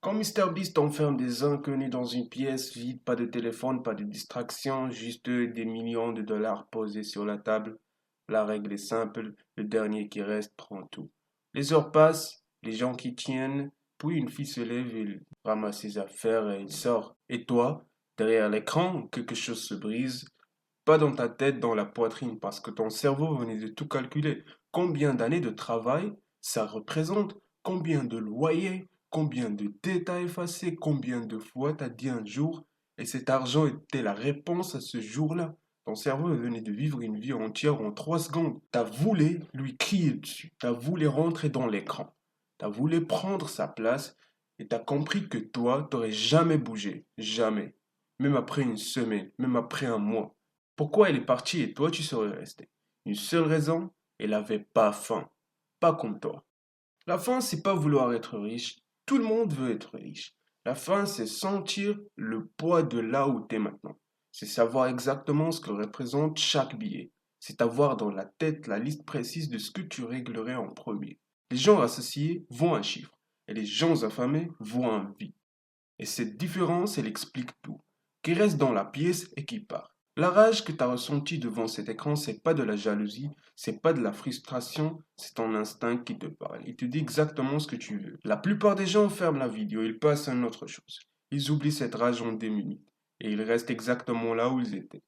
Quand MrBeast enferme des inconnus dans une pièce vide, pas de téléphone, pas de distraction, juste des millions de dollars posés sur la table, la règle est simple, le dernier qui reste prend tout. Les heures passent, les gens qui tiennent, puis une fille se lève, il ramasse ses affaires et il sort. Et toi, derrière l'écran, quelque chose se brise, pas dans ta tête, dans la poitrine, parce que ton cerveau venait de tout calculer. Combien d'années de travail ça représente? Combien de loyers? Combien de détails effacés? Combien de fois t'as dit un jour et cet argent était la réponse à ce jour-là? Ton cerveau venait de vivre une vie entière en 3 secondes. T'as voulu lui crier dessus. T'as voulu rentrer dans l'écran. T'as voulu prendre sa place et t'as compris que toi, t'aurais jamais bougé. Jamais. Même après une semaine, même après un mois. Pourquoi elle est partie et toi tu serais resté? Une seule raison, elle avait pas faim. Pas comme toi. La faim, c'est pas vouloir être riche. Tout le monde veut être riche. La faim, c'est sentir le poids de là où tu es maintenant. C'est savoir exactement ce que représente chaque billet. C'est avoir dans la tête la liste précise de ce que tu réglerais en premier. Les gens associés voient un chiffre et les gens affamés voient un vide. Et cette différence, elle explique tout. Qui reste dans la pièce et qui part. La rage que tu as ressentie devant cet écran, c'est pas de la jalousie, c'est pas de la frustration, c'est ton instinct qui te parle. Il te dit exactement ce que tu veux. La plupart des gens ferment la vidéo, ils passent à une autre chose. Ils oublient cette rage en 2 minutes. Et ils restent exactement là où ils étaient.